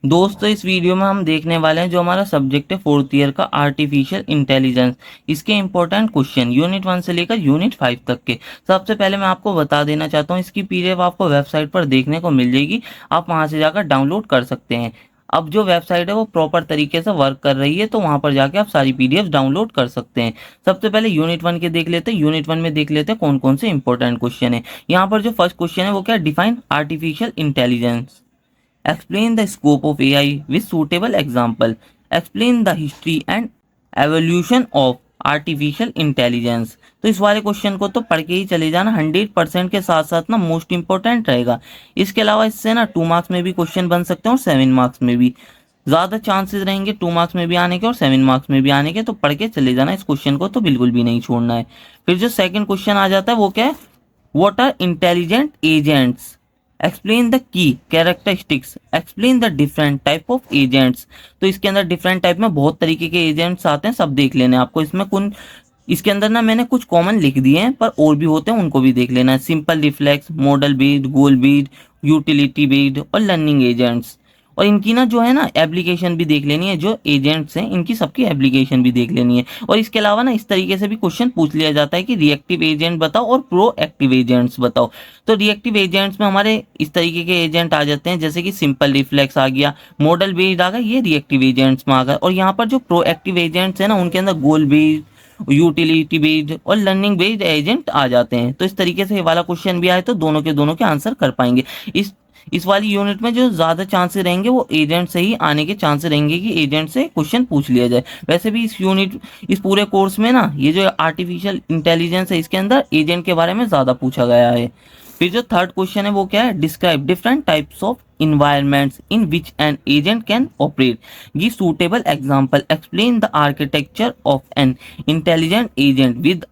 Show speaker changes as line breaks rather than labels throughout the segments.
दोस्तों इस वीडियो में हम देखने वाले हैं जो हमारा सब्जेक्ट है फोर्थ ईयर का आर्टिफिशियल इंटेलिजेंस। इसके इंपॉर्टेंट क्वेश्चन यूनिट 1 से लेकर यूनिट 5 तक के। सबसे पहले मैं आपको बता देना चाहता हूँ, इसकी पीडीएफ आपको वेबसाइट पर देखने को मिल जाएगी। आप वहां से जाकर डाउनलोड कर सकते हैं। अब जो वेबसाइट है वो प्रॉपर तरीके से वर्क कर रही है, तो वहां पर जाके आप सारी पीडीएफ डाउनलोड कर सकते हैं। सबसे पहले यूनिट 1 के देख लेते हैं। यूनिट 1 में देख लेते हैं कौन कौन से इंपॉर्टेंट क्वेश्चन है। यहाँ पर जो फर्स्ट क्वेश्चन है वो क्या, define artificial intelligence. Explain the scope of AI with suitable example. Explain the history and evolution of artificial intelligence. तो इस वाले क्वेश्चन को तो पढ़ के ही चले जाना, 100% के साथ साथ ना मोस्ट इंपॉर्टेंट रहेगा। इसके अलावा इससे ना 2 मार्क्स में भी क्वेश्चन बन सकते हैं और 7 मार्क्स में भी ज़्यादा चांसेस रहेंगे 2 मार्क्स में भी आने के और 7 मार्क्स में भी आने के। तो पढ़ के चले जाना, इस क्वेश्चन को तो बिल्कुल भी नहीं छोड़ना है। फिर जो सेकंड क्वेश्चन आ जाता है वो क्या है, what are intelligent agents. Explain the key characteristics, explain the different type of agents. तो इसके अंदर डिफरेंट टाइप में बहुत तरीके के एजेंट्स आते हैं, सब देख लेने आपको। इसमें कौन, इसके अंदर ना मैंने कुछ कॉमन लिख दिए हैं, पर और भी होते हैं उनको भी देख लेना है। सिंपल रिफ्लेक्स, मॉडल बेस्ड, गोल बेस्ड, यूटिलिटी बेस्ड और लर्निंग एजेंट्स। और इनकी ना जो है ना एप्लीकेशन भी देख लेनी है। जो एजेंट्स हैं इनकी सबकी एप्लीकेशन भी देख लेनी है। और इसके अलावा ना इस तरीके से भी क्वेश्चन पूछ लिया जाता है कि रिएक्टिव एजेंट बताओ और प्रोएक्टिव एजेंट्स बताओ। तो रिएक्टिव एजेंट्स में हमारे इस तरीके के एजेंट आ जाते हैं, जैसे कि सिंपल रिफ्लेक्स आ गया, मॉडल बेस्ड आ गया, ये रिएक्टिव एजेंट्स में आ गया। और यहाँ पर जो प्रोएक्टिव एजेंट्स है ना उनके अंदर गोल बेस्ड, यूटिलिटी बेस्ड और लर्निंग बेस्ड एजेंट आ जाते हैं। तो इस तरीके से ये वाला क्वेश्चन भी आए तो दोनों के दोनों के आंसर कर पाएंगे। इस वाली यूनिट में जो ज्यादा चांसेस रहेंगे वो एजेंट से ही आने के चांसेस रहेंगे कि एजेंट से क्वेश्चन पूछ लिया जाए। वैसे भी इस पूरे कोर्स में ना ये जो आर्टिफिशियल इंटेलिजेंस है इसके अंदर एजेंट के बारे में ज्यादा पूछा गया है। फिर जो थर्ड क्वेश्चन है वो क्या है, describe different types of environments in which an agent can operate. Give suitable example. Explain the architecture of an intelligent agent with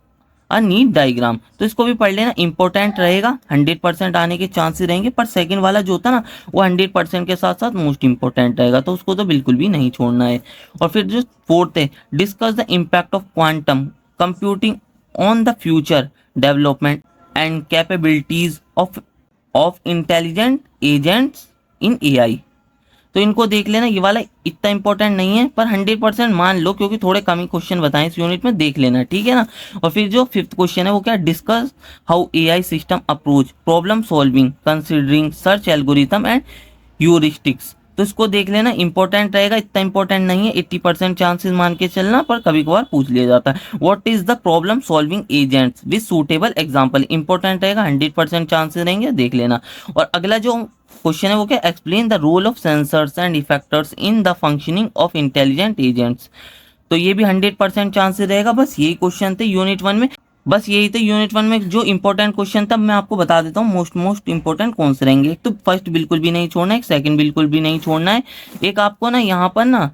a need diagram. तो इसको भी पढ़ लेना, इंपॉर्टेंट रहेगा, 100% आने के चांसेस रहेंगे। पर सेकंड वाला जो होता है ना वो 100% के साथ साथ मोस्ट इंपॉर्टेंट रहेगा, तो उसको तो बिल्कुल भी नहीं छोड़ना है। और फिर जो फोर्थ है, discuss the impact of quantum computing on the future development and capabilities of intelligent agents in AI. तो इनको देख लेना, ये वाला इतना इंपॉर्टेंट नहीं है पर 100% मान लो, क्योंकि थोड़े कम ही क्वेश्चन बताएं इस यूनिट में, देख लेना, ठीक है ना। और फिर जो फिफ्थ क्वेश्चन है वो क्या, discuss how AI system approach problem solving considering search algorithm and heuristics. तो इसको देख लेना, इंपॉर्टेंट रहेगा, इतना इंपॉर्टेंट नहीं है, 80% चांसेस मान के चलना, पर कभी कभार पूछ लिया जाता है। What is the problem solving agents with suitable example, important रहेगा, 100% चांसेस रहेंगे, देख लेना। और अगला जो क्वेश्चन है वो क्या, explain the role of sensors and effectors in the functioning of intelligent agents. तो ये भी 100% चांसेस रहेगा। बस यही क्वेश्चन थे यूनिट 1 में, बस यही थे यूनिट 1 में जो इंपॉर्टेंट क्वेश्चन था। मैं आपको बता देता हूँ मोस्ट इंपॉर्टेंट कौन से रहेंगे। एक तो फर्स्ट बिल्कुल भी नहीं छोड़ना है, एक सेकंड बिल्कुल भी नहीं छोड़ना है, एक आपको ना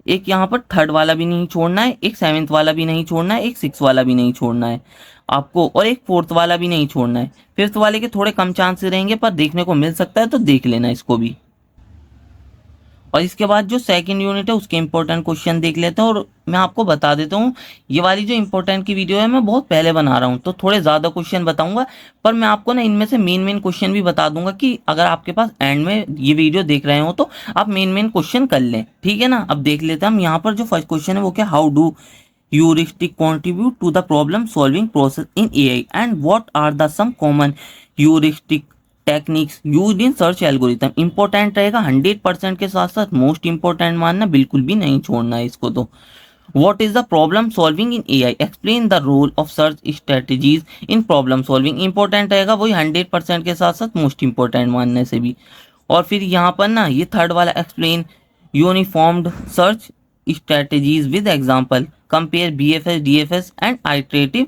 एक यहाँ पर थर्ड वाला भी नहीं छोड़ना है, एक सेवेंथ वाला भी नहीं छोड़ना है, एक सिक्स वाला भी नहीं छोड़ना है आपको, और एक फोर्थ वाला भी नहीं छोड़ना है। फिफ्थ वाले के थोड़े कम चांसेस रहेंगे पर देखने को मिल सकता है, तो देख लेना इसको भी। और इसके बाद जो सेकंड यूनिट है उसके इंपॉर्टेंट क्वेश्चन देख लेते हैं। और मैं आपको बता देता हूँ, ये वाली जो इंपॉर्टेंट की वीडियो है मैं बहुत पहले बना रहा हूँ, तो थोड़े ज़्यादा क्वेश्चन बताऊंगा, पर मैं आपको ना इनमें से मेन क्वेश्चन भी बता दूंगा कि अगर आपके पास एंड में ये वीडियो देख रहे हो तो आप मेन क्वेश्चन कर लें, ठीक है ना। अब देख लेते हैं हम यहाँ पर जो फर्स्ट क्वेश्चन है वो क्या, how do heuristic contribute to the problem solving process in AI and what are the some common heuristic techniques use in search algorithm. Important रहेगा, 100% के साथ साथ मोस्ट इंपॉर्टेंट मानना, बिल्कुल भी नहीं छोड़ना है इसको। तो what is the problem solving in AI, explain the role of search strategies in problem solving. Important रहेगा वही 100% के साथ साथ मोस्ट इंपॉर्टेंट मानने से भी। और फिर यहाँ पर ना ये थर्ड वाला, explain uniformed search strategies with example, compare BFS DFS and iterative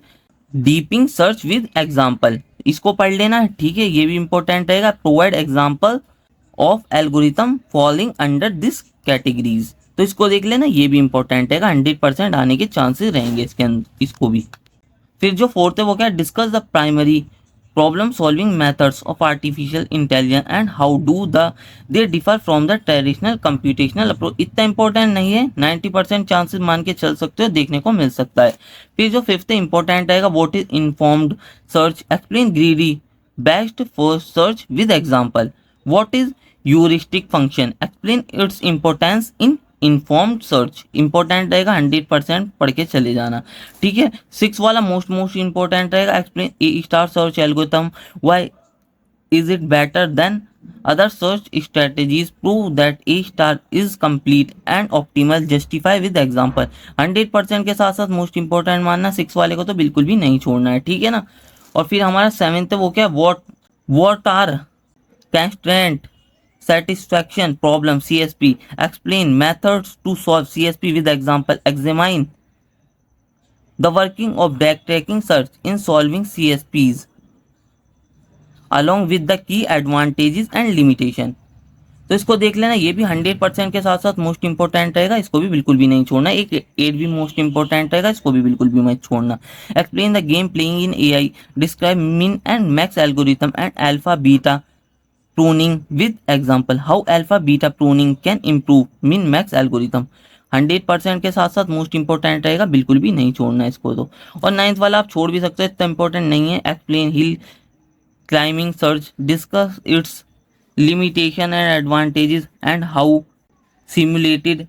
डीपिंग search with example. इसको पढ़ लेना, ठीक है, ये भी इंपॉर्टेंट रहेगा। Provide example of algorithm falling under this categories. तो इसको देख लेना, ये भी इंपॉर्टेंट रहेगा, 100% आने के चांसेस रहेंगे इसके अंदर, इसको भी। फिर जो फोर्थ है वो क्या, discuss the primary problem solving methods of artificial intelligence and how do they differ from the traditional computational approach. इतना इंपॉर्टेंट नहीं है, 90% चांसेस मान के चल सकते हो, देखने को मिल सकता है। फिर जो फिफ्थ इंपॉर्टेंट रहेगा, what is informed search, explain greedy best for search with example. What is heuristic function, explain it's importance in informed search. Important रहेगा 100% पढ़ के चले जाना, ठीक है। 6 वाला मोस्ट इंपॉर्टेंट रहेगा, explain A star search algorithm, why is it better than other search strategies, prove that A star is complete and optimal, justify with example। 100% के साथ साथ मोस्ट इंपॉर्टेंट मानना, 6 वाले को तो बिल्कुल भी नहीं छोड़ना है, ठीक है ना। और फिर हमारा 7th है वो क्या, what are constraint satisfaction problem CSP, explain methods to solve CSP with example, examine the working of backtracking search in solving CSPs along with the key advantages and limitation। तो इसको देख लेना, ये भी 100% के साथ साथ मोस्ट इंपॉर्टेंट रहेगा, इसको भी बिल्कुल भी नहीं छोड़ना। एक 8 भी मोस्ट इंपॉर्टेंट रहेगा, इसको भी बिल्कुल भी मत छोड़ना। Explain the game playing in AI, describe min and max algorithm and alpha beta pruning with example, how alpha beta pruning can improve min max algorithm. 100% के साथ साथ मोस्ट इंपॉर्टेंट रहेगा, बिल्कुल भी नहीं छोड़ना इसको तो। और 9th वाला आप छोड़ भी सकते हो, इतना इंपॉर्टेंट नहीं है। Explain hill climbing search, discuss its limitation and advantages and how simulated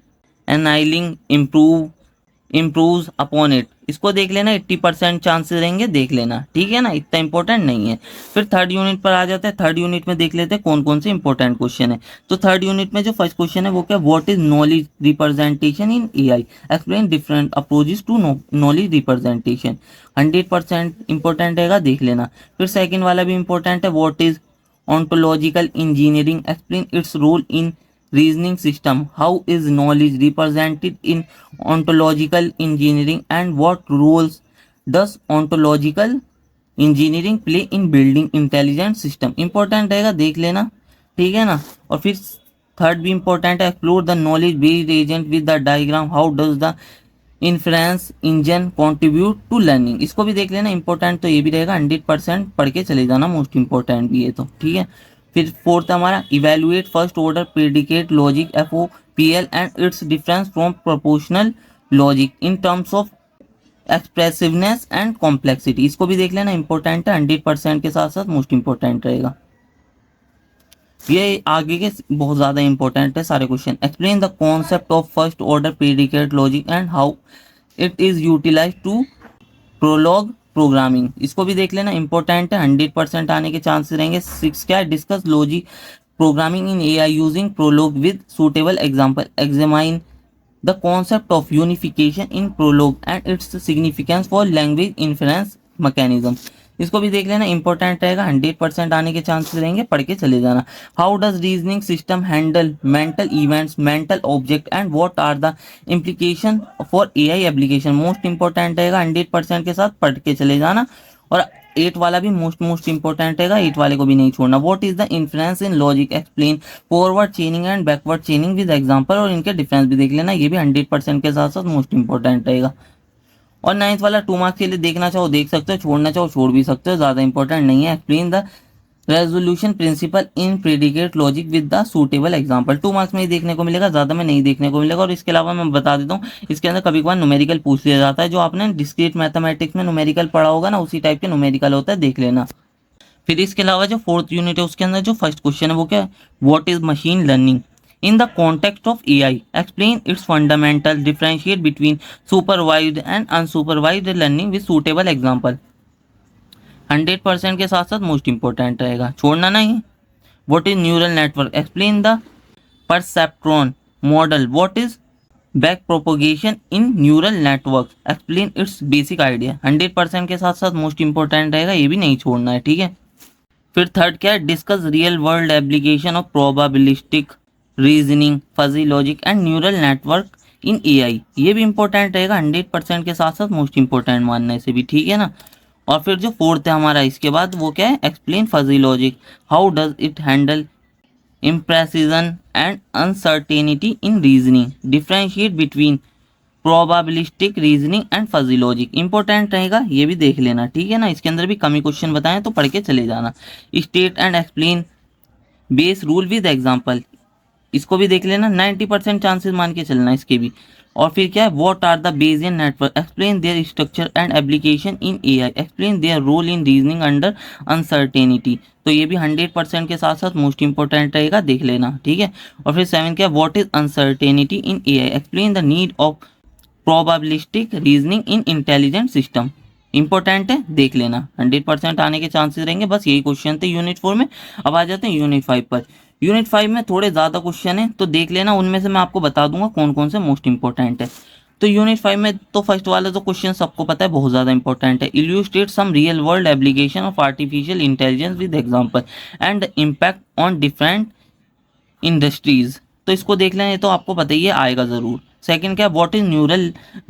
annealing improves upon it। इसको देख लेना, 80% चांसेस रहेंगे, देख लेना, ठीक है ना, इतना इंपॉर्टेंट नहीं है। फिर 3rd यूनिट पर आ जाते हैं। 3rd यूनिट में देख लेते हैं कौन कौन से इंपॉर्टेंट क्वेश्चन है। तो 3rd यूनिट में जो फर्स्ट क्वेश्चन है वो क्या, what is knowledge representation in AI, explain different approaches to knowledge representation. 100% important रहेगा, देख लेना। फिर सेकंड वाला भी इंपॉर्टेंट है, what is ontological engineering, explain its role in reasoning system, how is knowledge represented in ontological engineering and what roles does ontological engineering play in building intelligent system। Important रहेगा, देख लेना, ठीक है ना। और फिर 3rd भी इंपॉर्टेंट है, explore the knowledge based agent with the diagram, how does the inference engine contribute to learning. इसको भी देख लेना, इंपॉर्टेंट तो ये भी रहेगा, 100% पढ़ के चले जाना, मोस्ट इंपॉर्टेंट भी है तो, ठीक है। फिर 4th हमारा, evaluate first order predicate logic FOPL and its difference from propositional logic in terms of expressiveness and complexity. इसको भी देख लेना, इंपॉर्टेंट है, 100% के साथ साथ मोस्ट इंपॉर्टेंट रहेगा। ये आगे के बहुत ज्यादा इंपॉर्टेंट है सारे question. Explain the concept of first order predicate logic and how it is utilize to Prolog programming. इसको भी देख लेना, इंपॉर्टेंट है, 100% आने के चांसेस रहेंगे। 6 क्या है, discuss logic programming in AI using Prolog with suitable example, examine the concept of unification in Prolog and its significance for language inference mechanism. इसको भी देख लेना, इंपॉर्टेंट रहेगा, 100% आने के चांसेस रहेंगे, पढ़ के चले जाना। How does reasoning system handle mental events, mental object and what are the implication for AI application. Most important रहेगा, 100% के साथ पढ़ के चले जाना। और 8 वाला भी मोस्ट इंपॉर्टेंट रहेगा, 8 वाले को भी नहीं छोड़ना। What is the inference in logic, explain forward चेनिंग and backward चेनिंग with example, और इनके डिफरेंस भी देख लेना, ये भी 100% के साथ साथ मोस्ट इंपॉर्टेंट रहेगा। और 9th वाला 2 मार्क्स के लिए देखना चाहो देख सकते हो, छोड़ना चाहो छोड़ भी सकते हो, ज्यादा इंपॉर्टेंट नहीं है। Explain the resolution principle in predicate logic with the suitable example. 2 marks में ही देखने को मिलेगा, ज्यादा में नहीं देखने को मिलेगा। और इसके अलावा मैं बता देता हूँ, इसके अंदर कभी कभार न्यूमेरिकल पूछ लिया जाता है, जो आपने डिस्क्रीट मैथमेटिक्स में न्यूमेरिकल पढ़ा होगा ना, उसी टाइप के न्यूमेरिकल होता है, देख लेना। फिर इसके अलावा जो 4th यूनिट है उसके अंदर जो फर्स्ट क्वेश्चन है वो क्या है, what is machine learning in the context of AI, explain its fundamental, differentiate between supervised and unsupervised learning with suitable example। 100% के साथ साथ मोस्ट इंपॉर्टेंट रहेगा, छोड़ना नहीं। What is neural network, explain the perceptron model, what is back propagation in neural network, explain it's basic idea. 100% के साथ साथ most important रहेगा, ये भी नहीं छोड़ना है, ठीक है। फिर 3rd क्या है, discuss real world application of probabilistic reasoning, fuzzy logic and neural network in AI. ये भी इंपॉर्टेंट रहेगा, 100% के साथ साथ मोस्ट इंपॉर्टेंट मानना है इसे भी, ठीक है ना। और फिर जो 4th है हमारा इसके बाद वो क्या है, explain fuzzy logic, how does it handle imprecision and uncertainty in reasoning, differentiate between probabilistic reasoning and fuzzy logic. Important रहेगा, ये भी देख लेना, ठीक है ना। इसके अंदर भी कमी क्वेश्चन बताएं तो पढ़ के चले जाना। State and explain base rule with example, इसको भी देख लेना, 90% चांसेस मान के चलना इसके भी। और फिर क्या है, what are the Bayesian network, explain their structure and application in AI, explain their role in reasoning under uncertainty. तो ये भी 100% के साथ साथ मोस्ट इंपॉर्टेंट रहेगा, देख लेना, ठीक है। और फिर 7 क्या है, what is uncertainty in AI, explain the need of probabilistic reasoning in intelligent system. Important है, देख लेना, 100% आने के चांसेस रहेंगे। बस यही क्वेश्चन थे यूनिट 4 में। अब आ जाते हैं यूनिट 5 पर। यूनिट 5 में थोड़े ज़्यादा क्वेश्चन है, तो देख लेना, उनमें से मैं आपको बता दूंगा कौन कौन से मोस्ट इंपॉर्टेंट है। तो यूनिट 5 में तो फर्स्ट वाला तो क्वेश्चन सबको पता है, बहुत ज़्यादा इंपॉर्टेंट है। Illustrate some real world application of artificial intelligence with example and impact on different industries. तो इसको देख लें, ये तो आपको पता ही है, आएगा ज़रूर। सेकंड क्या, what is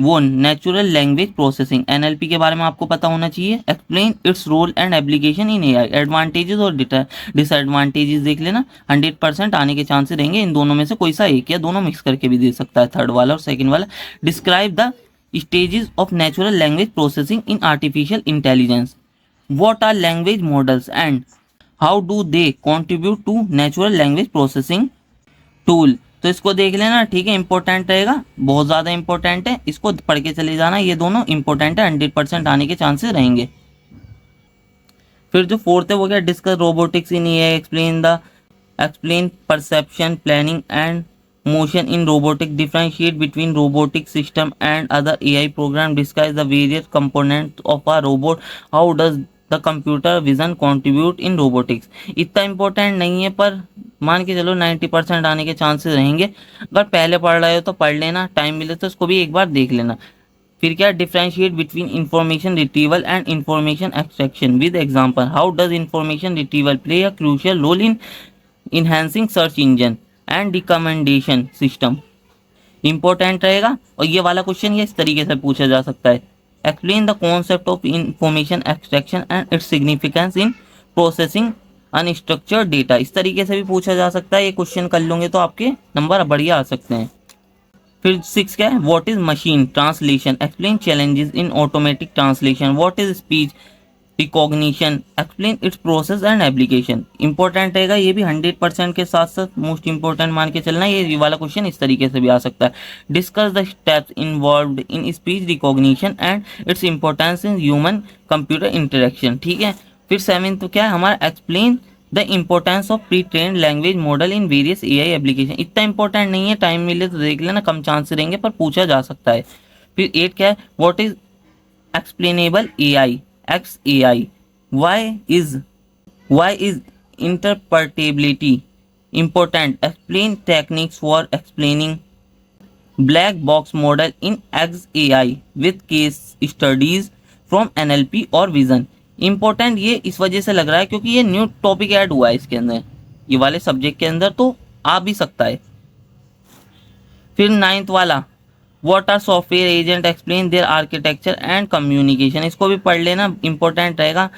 natural language processing, NLP के बारे में आपको पता होना चाहिए। Explain its role and application in AI, advantages और डिसएडवांटेजेस देख लेना, 100% आने के चांसेस रहेंगे। इन दोनों में से कोई सा एक या दोनों मिक्स करके भी दे सकता है, थर्ड वाला और सेकंड वाला। Describe the stages of natural language processing in artificial intelligence, what are language models and how do they contribute to natural language processing tool. तो इसको देख लेना, ठीक है, इंपॉर्टेंट रहेगा, बहुत ज़्यादा इंपॉर्टेंट है, इसको पढ़ के चले जाना, ये दोनों इंपॉर्टेंट है, 100% आने के चांसेस रहेंगे। फिर जो फोर्थ है वो क्या, discuss robotics in AI, explain perception planning and motion in robotic, differentiate between robotic system and other AI programme, discuss the various components of a robot, how does the computer vision contribute in robotics. इतना important नहीं है, पर मान के चलो 90% आने के chances रहेंगे। अगर पहले पढ़ रहे हो तो पढ़ लेना, टाइम मिले तो इसको भी एक बार देख लेना। फिर क्या, differentiate between information retrieval and information extraction with example, how does information retrieval play a crucial role in enhancing search engine and recommendation system. Important रहेगा, और ये वाला क्वेश्चन ये इस तरीके से पूछा जा सकता है, explain the concept of information extraction and its significance in processing unstructured data. इस तरीके से भी पूछा जा सकता है, ये क्वेश्चन कर लोगे तो आपके नंबर बढ़िया आ सकते हैं। फिर 6 क्या है, what is machine translation, explain challenges in automatic translation, what is speech recognition, explain it's process and application. Important रहेगा, ये भी 100% के साथ साथ मोस्ट इंपॉर्टेंट मान के चलना। ये वाला क्वेश्चन इस तरीके से भी आ सकता है, discuss the steps involved in speech recognition and its importance in human computer interaction, ठीक है। फिर 7 तो क्या है हमारा, explain the importance of pre trained language model in various AI application. इतना इंपॉर्टेंट नहीं है, टाइम मिले तो देख लेना, कम चांस रहेंगे पर पूछा जा सकता है। फिर 8 क्या है, what is explainable AI, XAI, why is interpretability important, explain techniques for explaining black box model in XAI with case studies from NLP और vision। इंपॉर्टेंट ये इस वजह से लग रहा है क्योंकि ये न्यू टॉपिक ऐड हुआ है इसके अंदर, ये वाले सब्जेक्ट के अंदर, तो आ भी सकता है। फिर 9th वाला, what are software agent, explain their architecture and communication. इसको भी पढ़ लेना, इंपॉर्टेंट रहेगा,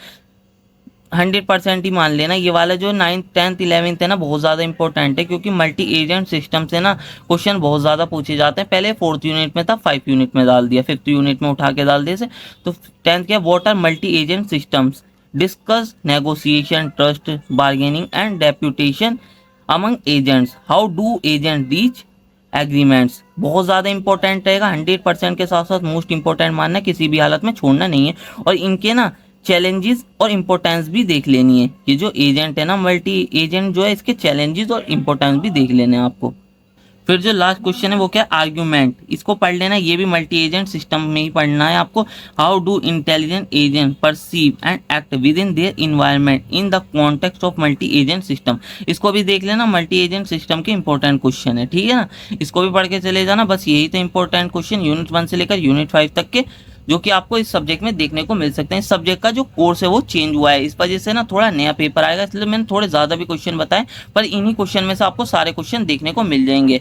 100% ही मान लेना। ये वाला जो 9th 10th 11th है ना, बहुत ज़्यादा इंपॉर्टेंट है, क्योंकि मल्टी एजेंट सिस्टम से ना क्वेश्चन बहुत ज़्यादा पूछे जाते हैं। पहले 4th यूनिट में था, 5th यूनिट में डाल दिया, 5th यूनिट में उठा के डाल दिया से। तो 10th क्या, what are multi agent systems, discuss negotiation, trust, bargaining and deputation among agents, how do agent reach agreements. बहुत ज़्यादा इंपॉर्टेंट रहेगा, 100% के साथ साथ मोस्ट इंपॉर्टेंट मानना, किसी भी हालत में छोड़ना नहीं है। और इनके ना चैलेंजेस और इंपॉर्टेंस भी देख लेनी है। ये जो एजेंट है ना, मल्टी एजेंट जो है, इसके चैलेंजेस और इंपॉर्टेंस भी देख लेने हैं आपको। फिर जो लास्ट क्वेश्चन है वो क्या, आर्ग्यूमेंट, इसको पढ़ लेना, ये भी मल्टी एजेंट सिस्टम में ही पढ़ना है आपको। How do intelligent agent perceive and act with in their environment in the context of multi agent system. इसको भी देख लेना, मल्टी एजेंट सिस्टम के इंपॉर्टेंट क्वेश्चन है, ठीक है ना। इसको भी पढ़ के चले जाना। बस यही तो इंपॉर्टेंट क्वेश्चन यूनिट 1 से लेकर यूनिट 5 तक के, जो कि आपको इस सब्जेक्ट में देखने को मिल सकते हैं। इस सब्जेक्ट का जो कोर्स है वो चेंज हुआ है, इस वजह से ना थोड़ा नया पेपर आएगा, इसलिए मैंने थोड़े ज़्यादा भी क्वेश्चन बताए, पर इन्हीं क्वेश्चन में से आपको सारे क्वेश्चन देखने को मिल जाएंगे।